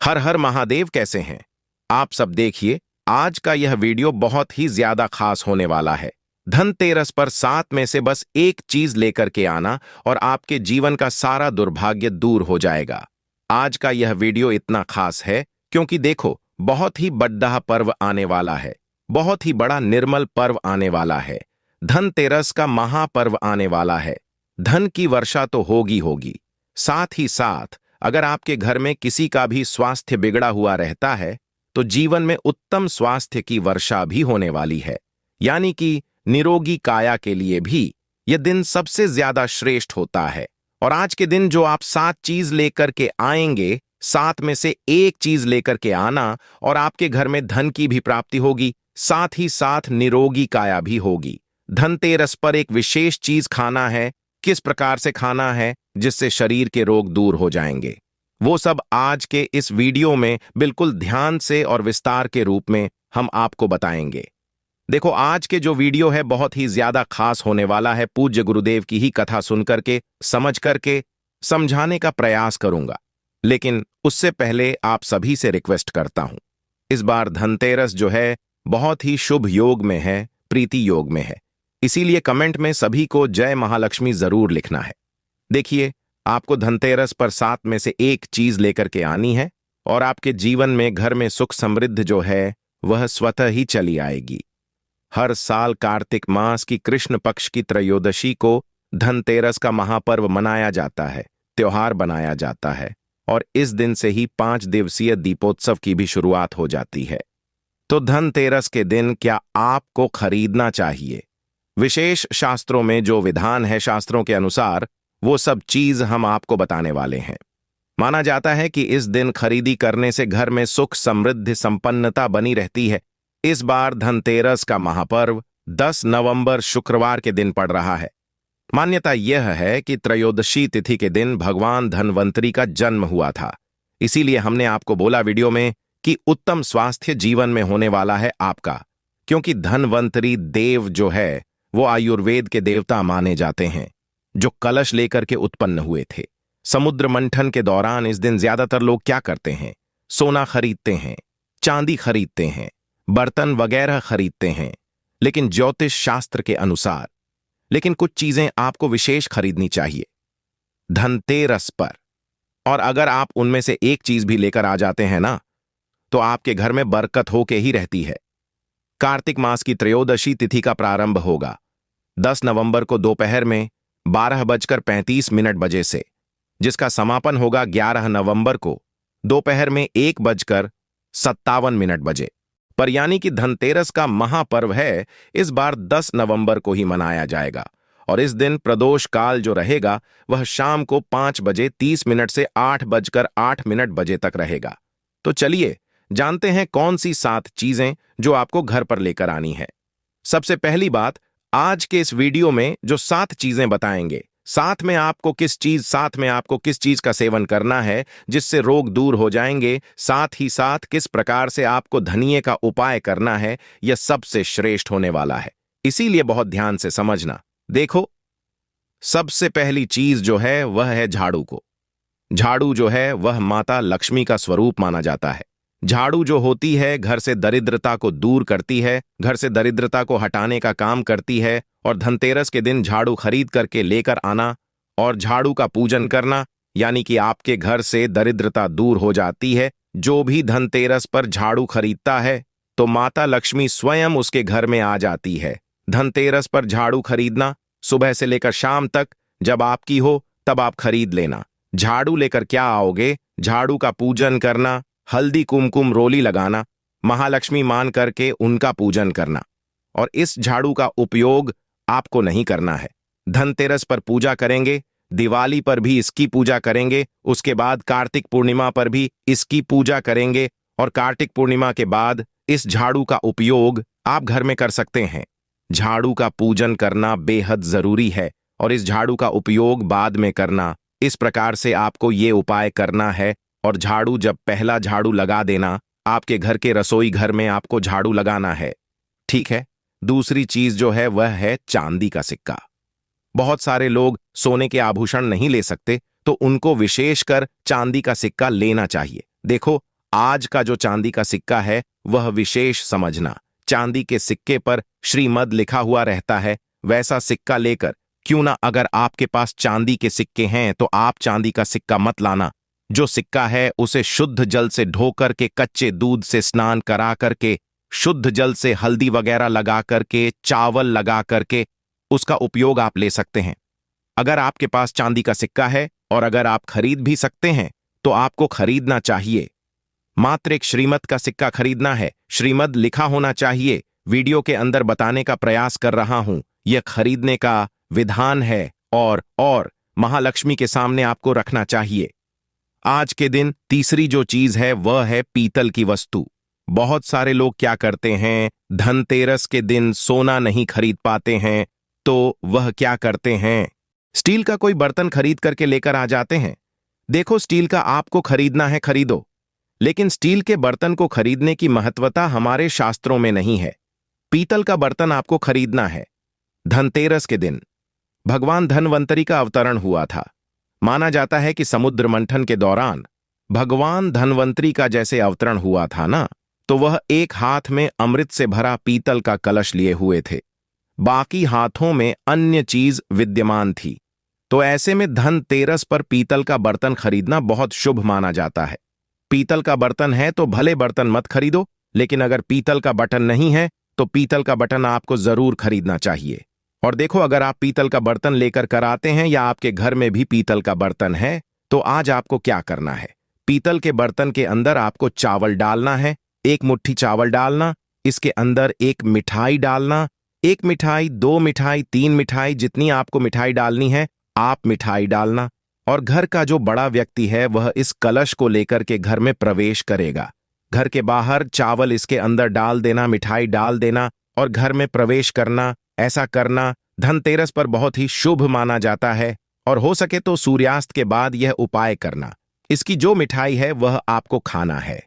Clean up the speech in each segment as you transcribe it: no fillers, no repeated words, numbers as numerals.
हर हर महादेव। कैसे हैं आप सब? देखिए, आज का यह वीडियो बहुत ही ज्यादा खास होने वाला है। धनतेरस पर 7 में से बस एक चीज लेकर के आना और आपके जीवन का सारा दुर्भाग्य दूर हो जाएगा। आज का यह वीडियो इतना खास है क्योंकि देखो, बहुत ही बड़ा पर्व आने वाला है। बहुत ही बड़ा निर्मल पर्व आने वाला है। धनतेरस का महापर्व आने वाला है। धन की वर्षा तो होगी होगी, साथ ही साथ अगर आपके घर में किसी का भी स्वास्थ्य बिगड़ा हुआ रहता है तो जीवन में उत्तम स्वास्थ्य की वर्षा भी होने वाली है। यानी कि निरोगी काया के लिए भी यह दिन सबसे ज्यादा श्रेष्ठ होता है। और आज के दिन जो आप 7 चीज लेकर के आएंगे, 7 में से एक चीज लेकर के आना और आपके घर में धन की भी प्राप्ति होगी, साथ ही साथ निरोगी काया भी होगी। धनतेरस पर एक विशेष चीज खाना है। किस प्रकार से खाना है जिससे शरीर के रोग दूर हो जाएंगे, वो सब आज के इस वीडियो में बिल्कुल ध्यान से और विस्तार के रूप में हम आपको बताएंगे। देखो, आज के जो वीडियो है बहुत ही ज्यादा खास होने वाला है। पूज्य गुरुदेव की ही कथा सुन करके, समझ करके समझाने का प्रयास करूंगा। लेकिन उससे पहले आप सभी से रिक्वेस्ट करता हूं, इस बार धनतेरस जो है बहुत ही शुभ योग में है, प्रीति योग में है। इसीलिए कमेंट में सभी को जय महालक्ष्मी जरूर लिखना है। देखिए, आपको धनतेरस पर 7 में से एक चीज लेकर के आनी है और आपके जीवन में, घर में सुख समृद्धि जो है वह स्वतः ही चली आएगी। हर साल कार्तिक मास की कृष्ण पक्ष की त्रयोदशी को धनतेरस का महापर्व मनाया जाता है, त्योहार बनाया जाता है और इस दिन से ही 5 दिवसीय दीपोत्सव की भी शुरुआत हो जाती है। तो धनतेरस के दिन क्या आपको खरीदना चाहिए? विशेष शास्त्रों में जो विधान है, शास्त्रों के अनुसार वो सब चीज हम आपको बताने वाले हैं। माना जाता है कि इस दिन खरीदी करने से घर में सुख समृद्धि संपन्नता बनी रहती है। इस बार धनतेरस का महापर्व 10 नवंबर शुक्रवार के दिन पड़ रहा है। मान्यता यह है कि त्रयोदशी तिथि के दिन भगवान धनवंतरी का जन्म हुआ था। इसीलिए हमने आपको बोला वीडियो में कि उत्तम स्वास्थ्य जीवन में होने वाला है आपका, क्योंकि धनवंतरी देव जो है वो आयुर्वेद के देवता माने जाते हैं, जो कलश लेकर के उत्पन्न हुए थे। समुद्र मंथन के दौरान इस दिन ज्यादातर लोग क्या करते हैं? सोना खरीदते हैं, चांदी खरीदते हैं, बर्तन वगैरह खरीदते हैं। लेकिन ज्योतिष शास्त्र के अनुसार कुछ चीजें आपको विशेष खरीदनी चाहिए धनतेरस पर। और अगर आप उनमें से एक चीज भी लेकर आ जाते हैं ना, तो आपके घर में बरकत होके ही रहती है। कार्तिक मास की त्रयोदशी तिथि का प्रारंभ होगा 10 नवंबर को दोपहर में 12:35 बजे से, जिसका समापन होगा 11 नवंबर को दोपहर में 1:57 बजे पर। यानी कि धनतेरस का महापर्व है इस बार 10 नवंबर को ही मनाया जाएगा। और इस दिन प्रदोष काल जो रहेगा वह शाम को 5:30 से 8:08 बजे तक रहेगा। तो चलिए जानते हैं कौन सी 7 चीजें जो आपको घर पर लेकर आनी है। सबसे पहली बात, आज के इस वीडियो में जो 7 चीजें बताएंगे, साथ में आपको किस चीज का सेवन करना है जिससे रोग दूर हो जाएंगे, साथ ही साथ किस प्रकार से आपको धनिये का उपाय करना है, यह सबसे श्रेष्ठ होने वाला है। इसीलिए बहुत ध्यान से समझना। देखो, सबसे पहली चीज जो है वह है झाड़ू को। झाड़ू जो है वह माता लक्ष्मी का स्वरूप माना जाता है। झाड़ू जो होती है घर से दरिद्रता को दूर करती है, घर से दरिद्रता को हटाने का काम करती है। और धनतेरस के दिन झाड़ू खरीद करके लेकर आना और झाड़ू का पूजन करना, यानी कि आपके घर से दरिद्रता दूर हो जाती है। जो भी धनतेरस पर झाड़ू खरीदता है तो माता लक्ष्मी स्वयं उसके घर में आ जाती है। धनतेरस पर झाड़ू खरीदना, सुबह से लेकर शाम तक जब आपकी हो तब आप खरीद लेना। झाड़ू लेकर क्या आओगे? झाड़ू का पूजन करना, हल्दी कुमकुम रोली लगाना, महालक्ष्मी मान करके उनका पूजन करना। और इस झाड़ू का उपयोग आपको नहीं करना है। धनतेरस पर पूजा करेंगे, दिवाली पर भी इसकी पूजा करेंगे, उसके बाद कार्तिक पूर्णिमा पर भी इसकी पूजा करेंगे और कार्तिक पूर्णिमा के बाद इस झाड़ू का उपयोग आप घर में कर सकते हैं। झाड़ू का पूजन करना बेहद जरूरी है और इस झाड़ू का उपयोग बाद में करना। इस प्रकार से आपको ये उपाय करना है। और झाड़ू जब पहला झाड़ू लगा देना, आपके घर के रसोई घर में आपको झाड़ू लगाना है, ठीक है। दूसरी चीज जो है वह है चांदी का सिक्का। बहुत सारे लोग सोने के आभूषण नहीं ले सकते, तो उनको विशेषकर चांदी का सिक्का लेना चाहिए। देखो, आज का जो चांदी का सिक्का है वह विशेष समझना। चांदी के सिक्के पर श्रीमद लिखा हुआ रहता है, वैसा सिक्का लेकर क्यों ना, अगर आपके पास चांदी के सिक्के हैं तो आप चांदी का सिक्का मत लाना। जो सिक्का है उसे शुद्ध जल से धो करके, कच्चे दूध से स्नान करा करके, शुद्ध जल से हल्दी वगैरह लगा करके, चावल लगा करके उसका उपयोग आप ले सकते हैं। अगर आपके पास चांदी का सिक्का है और अगर आप खरीद भी सकते हैं तो आपको खरीदना चाहिए। मात्र एक श्रीमद का सिक्का खरीदना है, श्रीमद लिखा होना चाहिए। वीडियो के अंदर बताने का प्रयास कर रहा हूं, यह खरीदने का विधान है और महालक्ष्मी के सामने आपको रखना चाहिए। आज के दिन तीसरी जो चीज है वह है पीतल की वस्तु। बहुत सारे लोग क्या करते हैं, धनतेरस के दिन सोना नहीं खरीद पाते हैं तो वह क्या करते हैं, स्टील का कोई बर्तन खरीद करके लेकर आ जाते हैं। देखो, स्टील का आपको खरीदना है, खरीदो, लेकिन स्टील के बर्तन को खरीदने की महत्वता हमारे शास्त्रों में नहीं है। पीतल का बर्तन आपको खरीदना है। धनतेरस के दिन भगवान धनवंतरी का अवतरण हुआ था। माना जाता है कि समुद्र मंथन के दौरान भगवान धनवंतरी का जैसे अवतरण हुआ था ना, तो वह एक हाथ में अमृत से भरा पीतल का कलश लिए हुए थे, बाकी हाथों में अन्य चीज विद्यमान थी। तो ऐसे में धनतेरस पर पीतल का बर्तन खरीदना बहुत शुभ माना जाता है। पीतल का बर्तन है तो भले बर्तन मत खरीदो, लेकिन अगर पीतल का बटन नहीं है तो पीतल का बटन आपको जरूर खरीदना चाहिए। और देखो, अगर आप पीतल का बर्तन लेकर कर आते हैं या आपके घर में भी पीतल का बर्तन है तो आज आपको क्या करना है, पीतल के बर्तन के अंदर आपको चावल डालना है। एक मुट्ठी चावल डालना, इसके अंदर एक मिठाई डालना, एक मिठाई, दो मिठाई, तीन मिठाई, जितनी आपको मिठाई डालनी है आप मिठाई डालना। और घर का जो बड़ा व्यक्ति है वह इस कलश को लेकर के घर में प्रवेश करेगा। घर के बाहर चावल इसके अंदर डाल देना, मिठाई डाल देना और घर में प्रवेश करना। ऐसा करना धनतेरस पर बहुत ही शुभ माना जाता है और हो सके तो सूर्यास्त के बाद यह उपाय करना। इसकी जो मिठाई है वह आपको खाना है।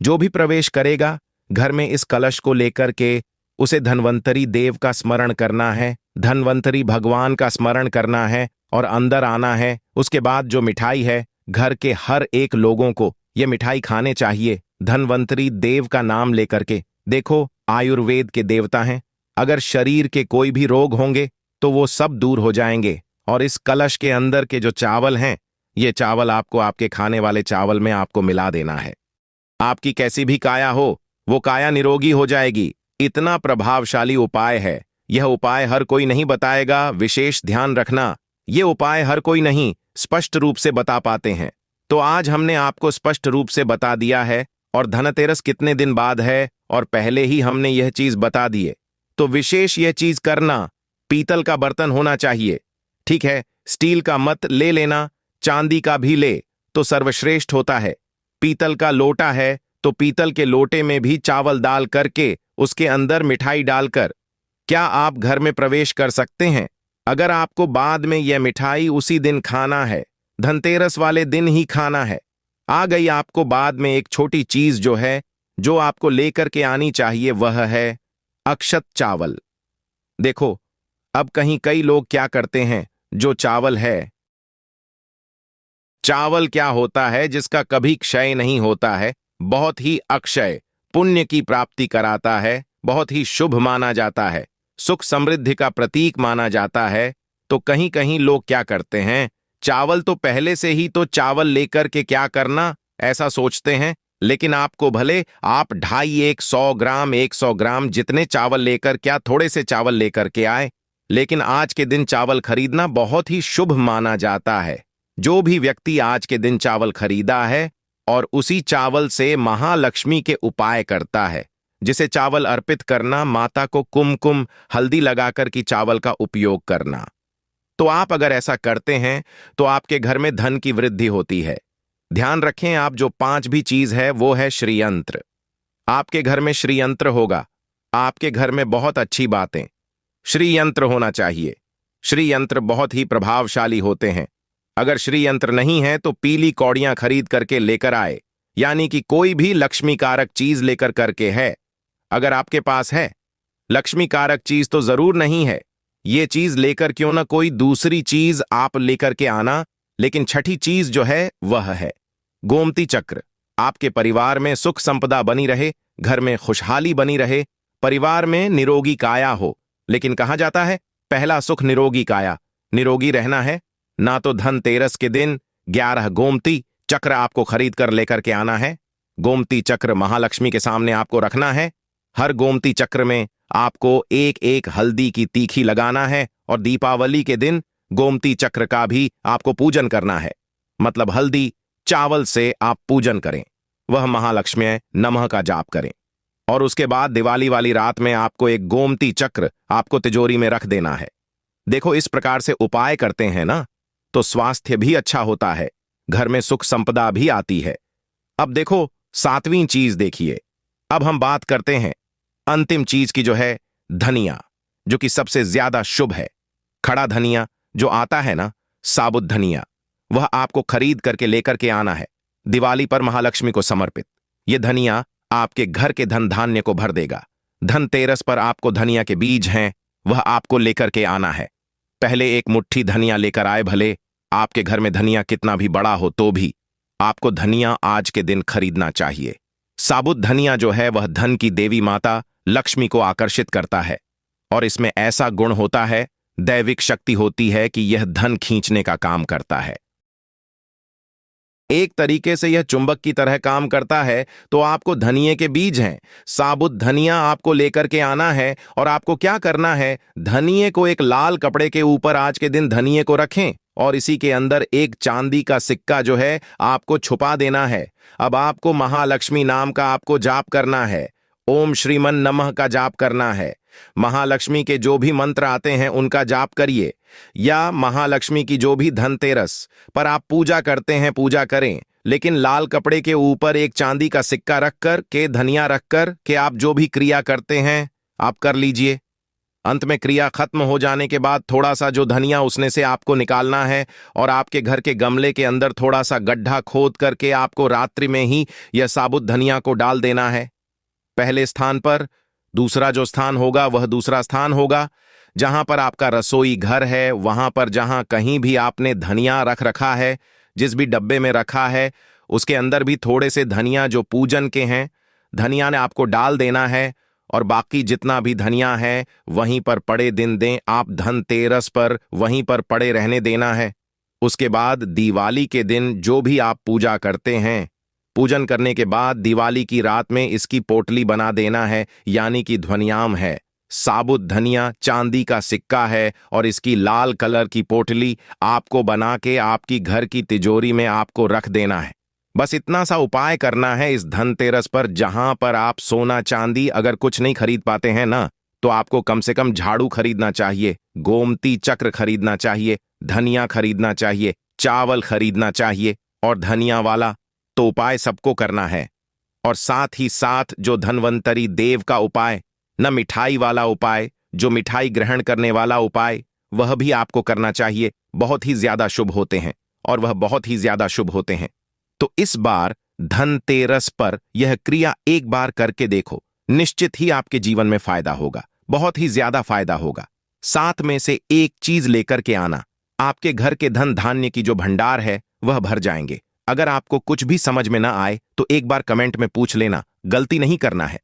जो भी प्रवेश करेगा घर में इस कलश को लेकर के, उसे धनवंतरी देव का स्मरण करना है, धनवंतरी भगवान का स्मरण करना है और अंदर आना है। उसके बाद जो मिठाई है, घर के हर एक लोगों को यह मिठाई खाने चाहिए, धनवंतरी देव का नाम लेकर के। देखो, आयुर्वेद के देवता हैं, अगर शरीर के कोई भी रोग होंगे तो वो सब दूर हो जाएंगे। और इस कलश के अंदर के जो चावल हैं, ये चावल आपको आपके खाने वाले चावल में आपको मिला देना है। आपकी कैसी भी काया हो, वो काया निरोगी हो जाएगी। इतना प्रभावशाली उपाय है। यह उपाय हर कोई नहीं बताएगा, विशेष ध्यान रखना। ये उपाय हर कोई नहीं स्पष्ट रूप से बता पाते हैं, तो आज हमने आपको स्पष्ट रूप से बता दिया है। और धनतेरस कितने दिन बाद है और पहले ही हमने यह चीज बता दिए, तो विशेष यह चीज करना। पीतल का बर्तन होना चाहिए, ठीक है, स्टील का मत ले लेना, चांदी का भी ले तो सर्वश्रेष्ठ होता है। पीतल का लोटा है तो पीतल के लोटे में भी चावल डाल करके उसके अंदर मिठाई डालकर क्या आप घर में प्रवेश कर सकते हैं। अगर आपको बाद में यह मिठाई उसी दिन खाना है, धनतेरस वाले दिन ही खाना है, आ गई आपको बाद में एक छोटी चीज जो है, जो आपको लेकर के आनी चाहिए, वह है अक्षत चावल। देखो, अब कहीं कई लोग क्या करते हैं, जो चावल है, चावल क्या होता है जिसका कभी क्षय नहीं होता है, बहुत ही अक्षय पुण्य की प्राप्ति कराता है, बहुत ही शुभ माना जाता है, सुख समृद्धि का प्रतीक माना जाता है। तो कहीं कहीं लोग क्या करते हैं, चावल तो पहले से ही तो चावल लेकर के क्या करना ऐसा सोचते हैं। लेकिन आपको भले आप 150 ग्राम जितने चावल लेकर, क्या थोड़े से चावल लेकर के आए, लेकिन आज के दिन चावल खरीदना बहुत ही शुभ माना जाता है। जो भी व्यक्ति आज के दिन चावल खरीदा है और उसी चावल से महालक्ष्मी के उपाय करता है, जिसे चावल अर्पित करना, माता को कुमकुम हल्दी लगाकर की चावल का उपयोग करना, तो आप अगर ऐसा करते हैं तो आपके घर में धन की वृद्धि होती है। ध्यान रखें, आप जो 5 भी चीज है वो है श्रीयंत्र। आपके घर में श्रीयंत्र होगा, आपके घर में बहुत अच्छी बातें, श्रीयंत्र होना चाहिए। श्रीयंत्र बहुत ही प्रभावशाली होते हैं। अगर श्रीयंत्र नहीं है तो पीली कौड़ियां खरीद करके लेकर आए, यानी कि कोई भी लक्ष्मी कारक चीज लेकर करके है। अगर आपके पास है लक्ष्मी कारक चीज तो जरूर नहीं है, ये चीज लेकर क्यों ना कोई दूसरी चीज आप लेकर के आना। लेकिन छठी चीज जो है वह है गोमती चक्र। आपके परिवार में सुख संपदा बनी रहे, घर में खुशहाली बनी रहे, परिवार में निरोगी काया हो। लेकिन कहा जाता है पहला सुख निरोगी काया। निरोगी रहना है ना तो धनतेरस के दिन 11 गोमती चक्र आपको खरीद कर लेकर के आना है। गोमती चक्र महालक्ष्मी के सामने आपको रखना है। हर गोमती चक्र में आपको एक एक हल्दी की तीखी लगाना है और दीपावली के दिन गोमती चक्र का भी आपको पूजन करना है। मतलब हल्दी चावल से आप पूजन करें, वह महालक्ष्मी नमः का जाप करें और उसके बाद दिवाली वाली रात में आपको एक गोमती चक्र आपको तिजोरी में रख देना है। देखो, इस प्रकार से उपाय करते हैं ना तो स्वास्थ्य भी अच्छा होता है, घर में सुख संपदा भी आती है। अब देखो 7वीं चीज देखिए। अब हम बात करते हैं अंतिम चीज की, जो है धनिया, जो कि सबसे ज्यादा शुभ है। खड़ा धनिया जो आता है ना, साबुत धनिया, वह आपको खरीद करके लेकर के आना है दिवाली पर महालक्ष्मी को समर्पित। यह धनिया आपके घर के धन धान्य को भर देगा। धनतेरस पर आपको धनिया के बीज हैं, वह आपको लेकर के आना है। पहले एक मुट्ठी धनिया लेकर आए, भले आपके घर में धनिया कितना भी बड़ा हो तो भी आपको धनिया आज के दिन खरीदना चाहिए। साबुत धनिया जो है वह धन की देवी माता लक्ष्मी को आकर्षित करता है और इसमें ऐसा गुण होता है, दैविक शक्ति होती है कि यह धन खींचने का काम करता है। एक तरीके से यह चुंबक की तरह काम करता है। तो आपको धनिये के बीज हैं, साबुत धनिया आपको लेकर के आना है और आपको क्या करना है, धनिये को एक लाल कपड़े के ऊपर आज के दिन धनिये को रखें और इसी के अंदर एक चांदी का सिक्का जो है आपको छुपा देना है। अब आपको महालक्ष्मी नाम का आपको जाप करना है, ओम श्रीमन नमः का जाप करना है। महालक्ष्मी के जो भी मंत्र आते हैं उनका जाप करिए, या महालक्ष्मी की जो भी धनतेरस पर आप पूजा करते हैं पूजा करें, लेकिन लाल कपड़े के ऊपर एक चांदी का सिक्का रखकर के धनिया रखकर के आप जो भी क्रिया करते हैं आप कर लीजिए। अंत में क्रिया खत्म हो जाने के बाद थोड़ा सा जो धनिया उसने से आपको निकालना है और आपके घर के गमले के अंदर थोड़ा सा गड्ढा खोद करके आपको रात्रि में ही यह साबुत धनिया को डाल देना है। पहले स्थान पर, दूसरा जो स्थान होगा वह दूसरा स्थान होगा। जहां पर आपका रसोई घर है वहां पर जहां कहीं भी आपने धनिया रख रखा है, जिस भी डब्बे में रखा है उसके अंदर भी थोड़े से धनिया जो पूजन के हैं धनिया ने आपको डाल देना है और बाकी जितना भी धनिया है वहीं पर पड़े दिन दें आप, धनतेरस पर वहीं पर पड़े रहने देना है। उसके बाद दिवाली के दिन जो भी आप पूजा करते हैं, पूजन करने के बाद दिवाली की रात में इसकी पोटली बना देना है, यानी कि ध्वनियाम है। साबुत धनिया चांदी का सिक्का है और इसकी लाल कलर की पोटली आपको बना के आपकी घर की तिजोरी में आपको रख देना है। बस इतना सा उपाय करना है इस धनतेरस पर। जहां पर आप सोना चांदी अगर कुछ नहीं खरीद पाते हैं ना, तो आपको कम से कम झाड़ू खरीदना चाहिए, गोमती चक्र खरीदना चाहिए, धनिया खरीदना चाहिए, चावल खरीदना चाहिए और धनिया वाला तो उपाय सबको करना है। और साथ ही साथ जो धनवंतरी देव का उपाय, न मिठाई वाला उपाय, जो मिठाई ग्रहण करने वाला उपाय, वह भी आपको करना चाहिए। बहुत ही ज्यादा शुभ होते हैं और वह बहुत ही ज्यादा शुभ होते हैं। तो इस बार धनतेरस पर यह क्रिया एक बार करके देखो, निश्चित ही आपके जीवन में फायदा होगा, बहुत ही ज्यादा फायदा होगा। 7 में से एक चीज लेकर के आना, आपके घर के धन धान्य की जो भंडार है वह भर जाएंगे। अगर आपको कुछ भी समझ में ना आए तो एक बार कमेंट में पूछ लेना, गलती नहीं करना है।